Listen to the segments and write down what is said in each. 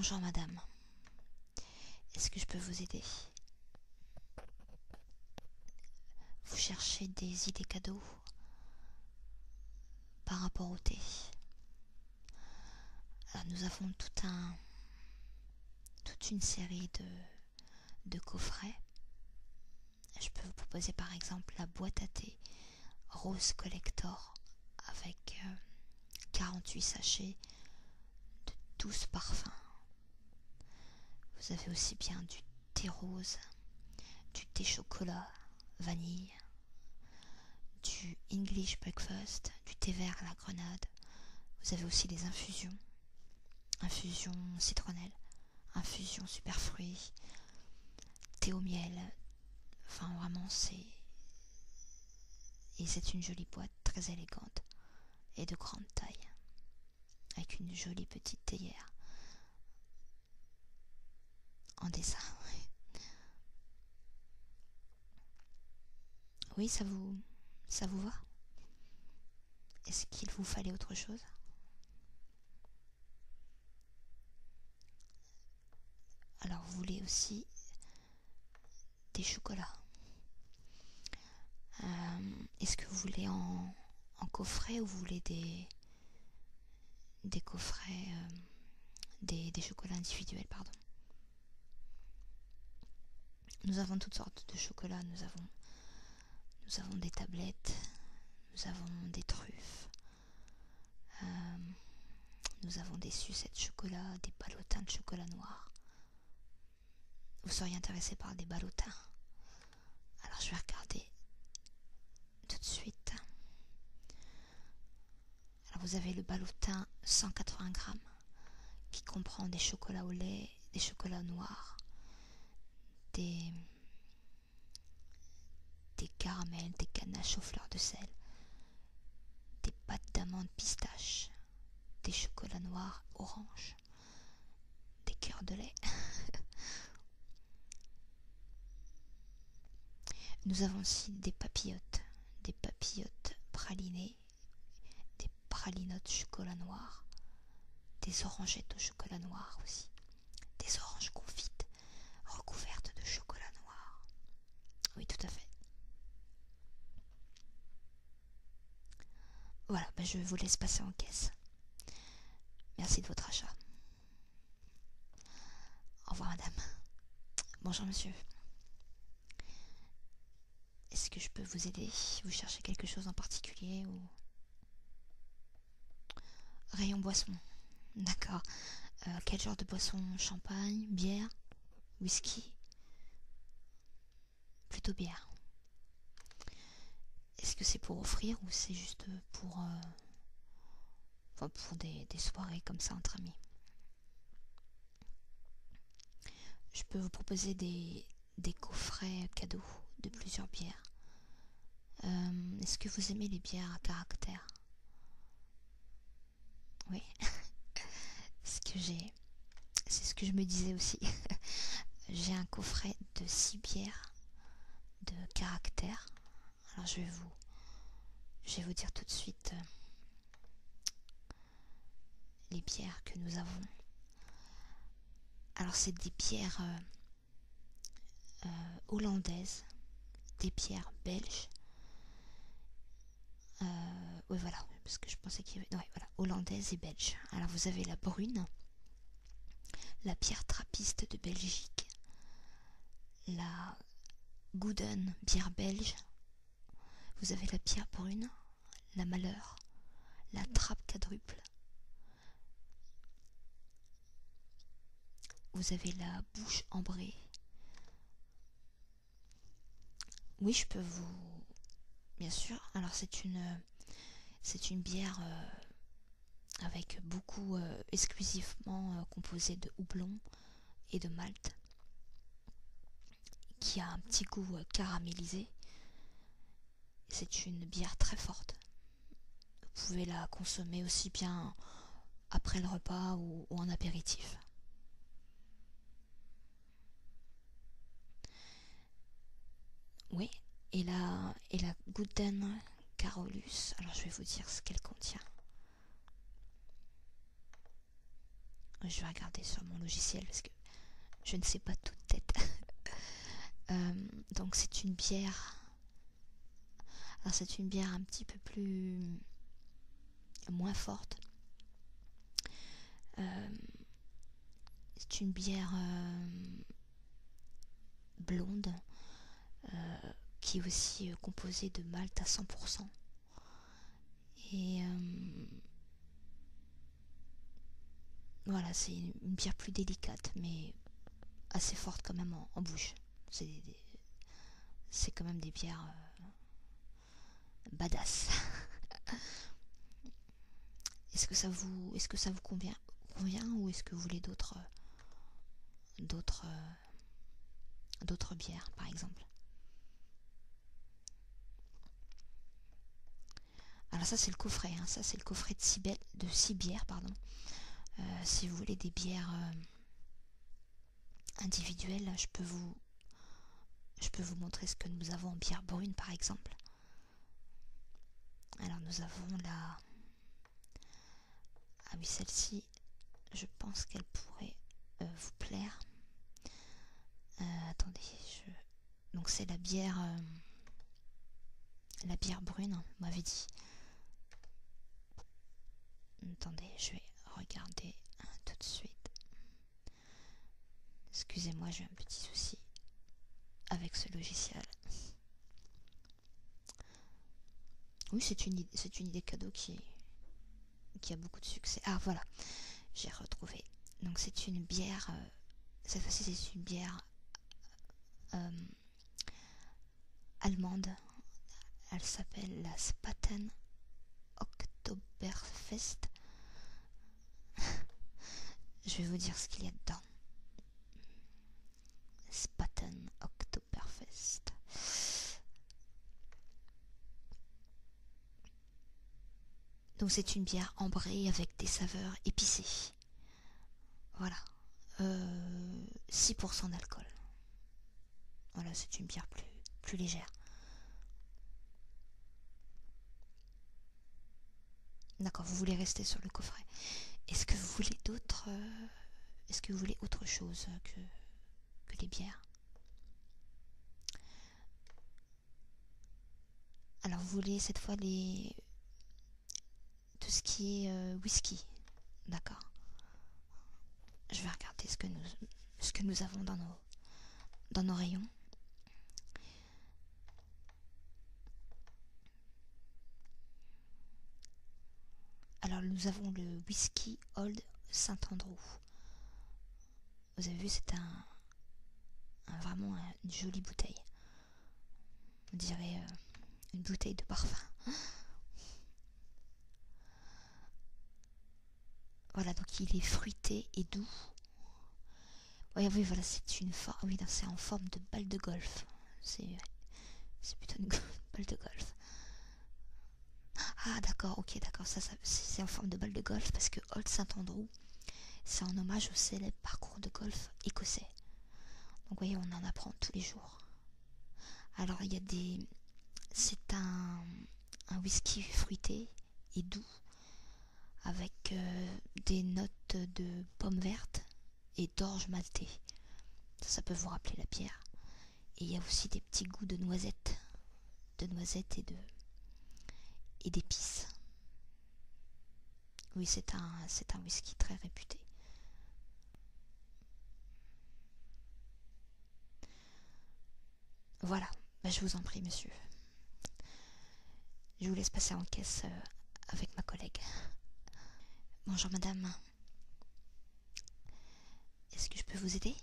Bonjour madame, est-ce que je peux vous aider? Vous cherchez des idées cadeaux par rapport au thé? Alors, nous avons toute une série de coffrets. Je peux vous proposer par exemple la boîte à thé Rose Collector avec 48 sachets de 12 parfums. Vous avez aussi bien du thé rose, du thé chocolat, vanille, du English breakfast, du thé vert à la grenade. Vous avez aussi des infusions, infusion citronnelle, infusion super fruits, thé au miel. Enfin vraiment c'est une jolie boîte très élégante et de grande taille avec une jolie petite théière en dessin. Oui, ça vous va? Est-ce qu'il vous fallait autre chose? Alors vous voulez aussi des chocolats. Est-ce que vous voulez en coffret ou vous voulez des coffrets, des chocolats individuels, pardon. Nous avons toutes sortes de chocolats. Nous avons des tablettes, nous avons des truffes, nous avons des sucettes de chocolat, des ballotins de chocolat noir. Vous seriez intéressé par des ballotins? Alors je vais regarder tout de suite. Alors vous avez le ballotin 180 grammes qui comprend des chocolats au lait, des chocolats noirs, des caramels, des ganaches aux fleurs de sel, des pâtes d'amandes pistache, des chocolats noirs orange, des cœurs de lait. Nous avons aussi des papillotes pralinées, des pralinotes chocolat noir, des orangettes au chocolat noir aussi, des oranges confites recouvertes de chocolat noir. Oui, tout à fait. Voilà, je vous laisse passer en caisse. Merci de votre achat. Au revoir madame. Bonjour monsieur. Est-ce que je peux vous aider? Vous cherchez quelque chose en particulier ou... Rayon boisson. D'accord. Quel genre de boisson? Champagne, bière, whisky? Plutôt bière. Est-ce que c'est pour offrir ou c'est juste pour, pour des soirées comme ça entre amis? Je peux vous proposer des coffrets cadeaux de plusieurs bières. Est-ce que vous aimez les bières à caractère? Oui. C'est ce que je me disais aussi. J'ai un coffret de 6 bières de caractère. Alors je vais vous dire tout de suite les bières que nous avons. Alors c'est des bières hollandaises, des bières belges. Oui voilà, parce que je pensais qu'il y avait... Ouais, voilà, hollandaise et belge. Alors vous avez la brune, la bière trappiste de Belgique, la Gouden bière belge, vous avez la bière brune, la Malheur, la Trappe quadruple, vous avez la Bouche ambrée. Oui, je peux vous... Bien sûr, alors c'est une bière avec beaucoup exclusivement composée de houblon et de malt, qui a un petit goût caramélisé. C'est une bière très forte. Vous pouvez la consommer aussi bien après le repas ou en apéritif. Oui, et la Guten Carolus, alors je vais vous dire ce qu'elle contient. Je vais regarder sur mon logiciel parce que je ne sais pas toute tête. Donc c'est une bière. Alors c'est une bière un petit peu plus moins forte. C'est une bière blonde qui est aussi composée de malt à 100%. Et voilà, c'est une bière plus délicate, mais assez forte quand même en bouche. C'est quand même des bières badass. Est-ce que ça vous convient ou est-ce que vous voulez d'autres bières par exemple? Alors ça c'est le coffret, hein. Ça c'est le coffret de 6 bières, pardon. Si vous voulez des bières individuelles, je peux vous montrer ce que nous avons en bière brune par exemple. Alors nous avons la... Ah oui, celle-ci, je pense qu'elle pourrait vous plaire. Attendez, donc c'est la bière brune, hein, vous m'avez dit. Attendez, je vais regarder tout de suite. Excusez-moi, j'ai un petit souci avec ce logiciel. Oui, c'est une idée cadeau qui a beaucoup de succès. Ah voilà, j'ai retrouvé. Donc c'est une bière, cette fois-ci c'est une bière allemande. Elle s'appelle la Spaten Oktoberfest. Je vais vous dire ce qu'il y a dedans. Spaten Oktoberfest. Donc c'est une bière ambrée avec des saveurs épicées. Voilà. 6% d'alcool. Voilà, c'est une bière plus légère. D'accord, vous voulez rester sur le coffret. Est-ce que vous voulez est-ce que vous voulez autre chose que les bières? Alors vous voulez cette fois tout ce qui est whisky. D'accord. Je vais regarder ce que nous avons dans nos rayons. Alors nous avons le whisky Old Saint-Andrew. Vous avez vu, c'est vraiment une jolie bouteille. On dirait une bouteille de parfum. Voilà, donc il est fruité et doux. Oui, voilà, c'est une forme. Oui, c'est en forme de balle de golf. C'est plutôt une balle de golf. Ah d'accord, ok, d'accord, ça c'est en forme de balle de golf parce que Old Saint-Andrew, c'est en hommage au célèbre parcours de golf écossais. Donc vous voyez, on en apprend tous les jours. Alors il y a c'est un whisky fruité et doux avec des notes de pommes vertes et d'orge maltée. Ça peut vous rappeler la bière. Et il y a aussi des petits goûts de noisettes et d'épices. Oui, c'est un whisky très réputé. Voilà, je vous en prie, monsieur. Je vous laisse passer en caisse avec ma collègue. Bonjour madame. Est-ce que je peux vous aider?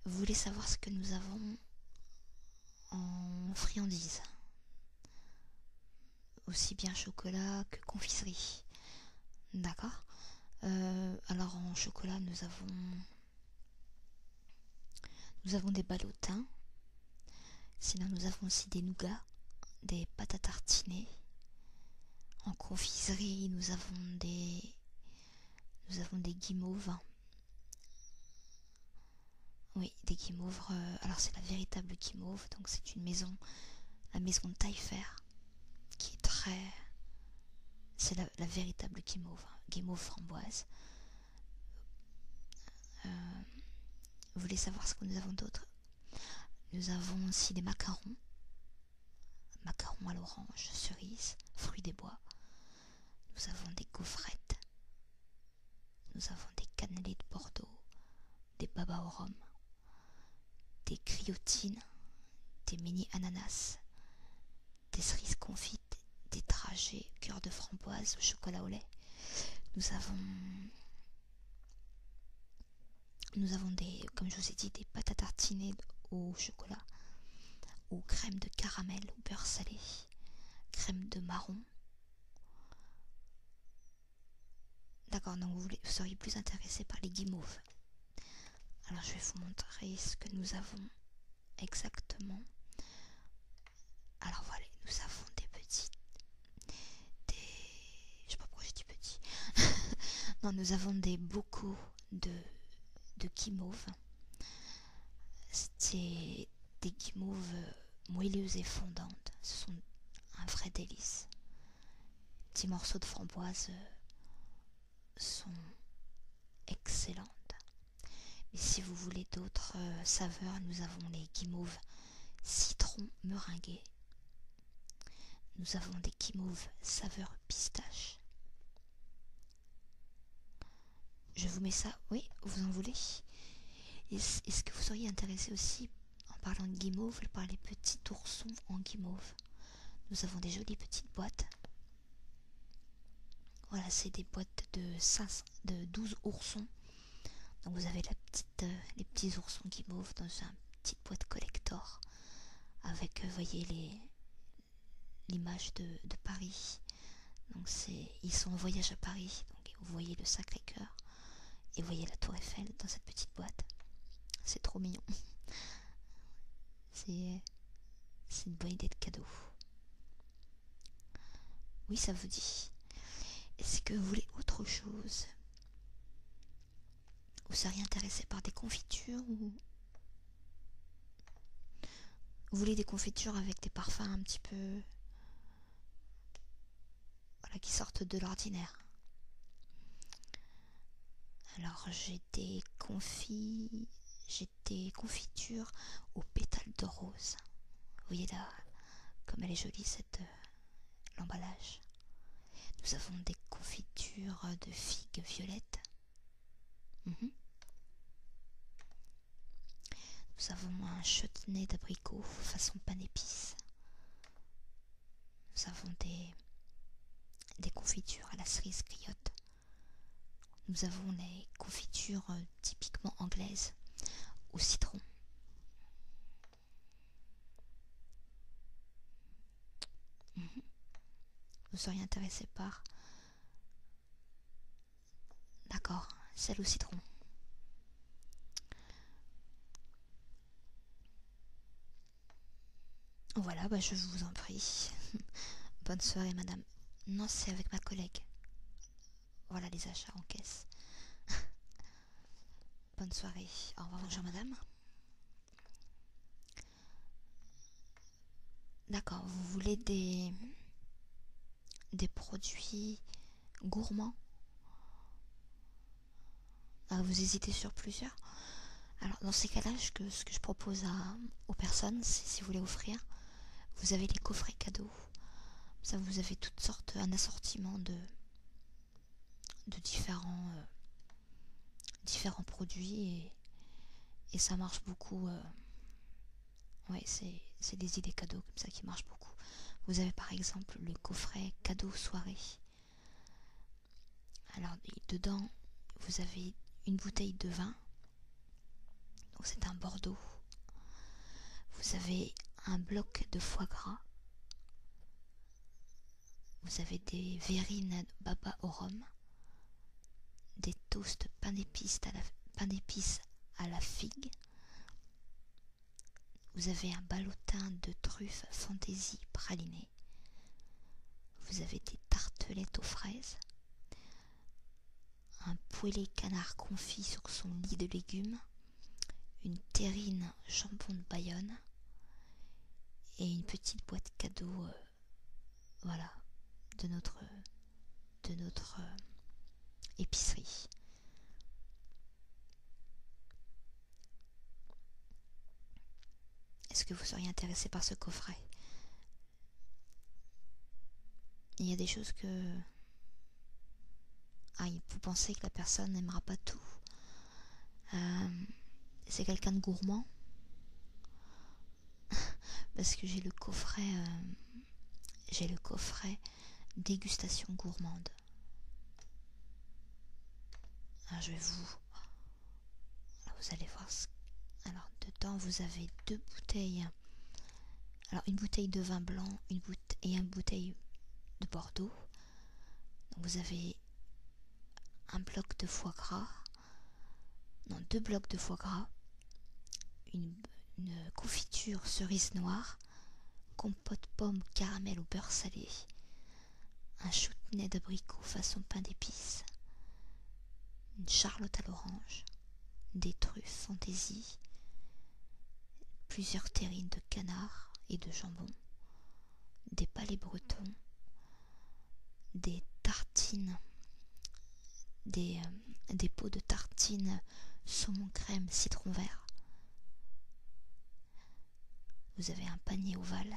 Vous voulez savoir ce que nous avons en friandises? Aussi bien chocolat que confiserie. D'accord. Alors en chocolat, nous avons des ballotins. Sinon, nous avons aussi des nougats, des pâtes à tartiner. En confiserie, nous avons des guimauves. Oui, des guimauves. Alors c'est la véritable guimauve, donc c'est la maison Taillefer, qui est très c'est la véritable guimauve, hein, guimauve framboise. Vous voulez savoir ce que nous avons d'autre? Nous avons aussi des macarons. Macarons à l'orange, cerise, fruits des bois. Nous avons des gaufrettes. Nous avons des cannelés de Bordeaux, des babas au rhum, des griotines, des mini ananas, des cerises confites, des dragées cœur de framboise au chocolat au lait. Nous avons des, comme je vous ai dit, des pâtes à tartiner au chocolat, ou crème de caramel au beurre salé, crème de marron. D'accord, donc vous seriez plus intéressé par les guimauves. Alors je vais vous montrer ce que nous avons exactement. Alors voilà, nous avons des petits, je sais pas pourquoi j'ai dit petits. Non, nous avons des bocaux de guimauve. C'est des guimauves moelleuses et fondantes. Ce sont un vrai délice. Les petits morceaux de framboise sont excellentes. Mais si vous voulez d'autres saveurs, nous avons les guimauves citron meringuées. Nous avons des guimauves saveur pistache. Je vous mets ça, oui, vous en voulez? Est-ce que vous seriez intéressé aussi, en parlant de guimauve, par les petits oursons en guimauve? Nous avons des jolies petites boîtes. Voilà, c'est des boîtes de 12 oursons. Donc vous avez les petits oursons guimauve dans une petite boîte collector avec, voyez, l'image de Paris. Donc ils sont en voyage à Paris. Donc vous voyez le Sacré-Cœur et vous voyez la Tour Eiffel dans cette petite boîte. C'est trop mignon. C'est une bonne idée de cadeau. Oui, ça vous dit. Est-ce que vous voulez autre chose? Vous seriez intéressé par des confitures ou vous voulez des confitures avec des parfums un petit peu, voilà, qui sortent de l'ordinaire? Alors j'ai des confitures aux pétales de rose. Vous voyez là comme elle est jolie l'emballage. Nous avons des confitures de figues violettes. Nous avons un chutney d'abricot façon pain d'épices. Nous avons des confitures à la cerise griotte. Nous avons les confitures typiquement anglaises au citron. Vous seriez intéressé par... D'accord, celle au citron. Voilà, bah je vous en prie. Bonne soirée, madame. Non, c'est avec ma collègue. Voilà les achats en caisse. Bonne soirée. Au revoir, bonjour, madame. D'accord, vous voulez des produits gourmands? Vous hésitez sur plusieurs? Alors dans ces cas-là, ce que je propose aux personnes, c'est, si vous voulez offrir, vous avez les coffrets cadeaux. Ça, vous avez toutes sortes, un assortiment de différents produits et ça marche beaucoup. Ouais, c'est des idées cadeaux comme ça qui marchent beaucoup. Vous avez par exemple le coffret cadeau soirée. Alors dedans, vous avez une bouteille de vin. Donc c'est un Bordeaux. Vous avez un bloc de foie gras. Vous avez des verrines baba au rhum. Des toasts pain d'épices à la figue. Vous avez un ballotin de truffes fantaisie praliné. Vous avez des tartelettes aux fraises. Un poêlé canard confit sur son lit de légumes. Une terrine jambon de Bayonne. Et une petite boîte cadeau, voilà, de notre de notre épicerie. Est-ce que vous seriez intéressé par ce coffret? Il y a des choses que... Ah, vous pensez que la personne n'aimera pas tout. C'est quelqu'un de gourmand? Parce que j'ai le coffret dégustation gourmande. Alors, Alors, vous allez voir Alors, dedans, vous avez 2 bouteilles. Alors, une bouteille de vin blanc et une bouteille de Bordeaux. Donc, vous avez un bloc de foie gras. Non, 2 blocs de foie gras. Une confiture cerise noire. Compote pomme caramel au beurre salé. Un chutney d'abricot façon pain d'épices. Une charlotte à l'orange. Des truffes fantaisie. Plusieurs terrines de canard et de jambon. Des palais bretons. Des tartines. Des pots de tartines saumon crème citron vert. Vous avez un panier ovale.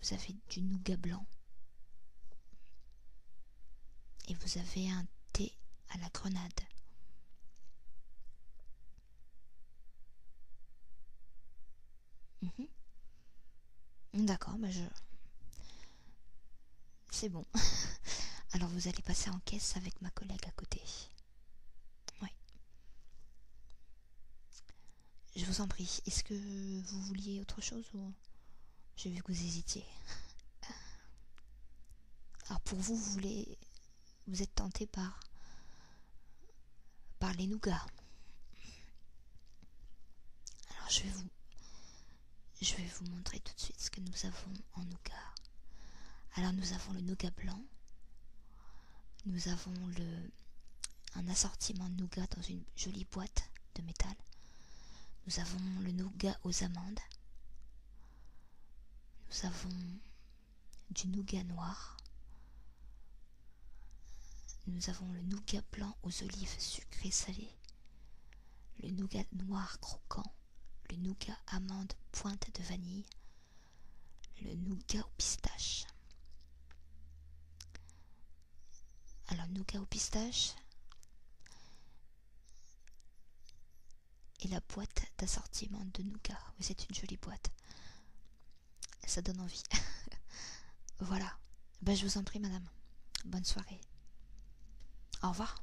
Vous avez du nougat blanc. Et vous avez un thé à la grenade. D'accord, c'est bon. Alors vous allez passer en caisse avec ma collègue à côté. Oui. Je vous en prie. Est-ce que vous vouliez autre chose ou... J'ai vu que vous hésitiez. Alors pour vous, vous êtes tenté par les nougats. Alors je vais vous montrer tout de suite ce que nous avons en nougat. Alors nous avons le nougat blanc. Nous avons un assortiment de nougat dans une jolie boîte de métal. Nous avons le nougat aux amandes. Nous avons du nougat noir. Nous avons le nougat blanc aux olives sucrées salées. Le nougat noir croquant. Le nougat amande pointe de vanille. Le nougat aux pistaches. Alors, nougat aux pistaches et la boîte d'assortiment de nougat. Oui, c'est une jolie boîte. Ça donne envie. Voilà. Je vous en prie, madame. Bonne soirée. Au revoir.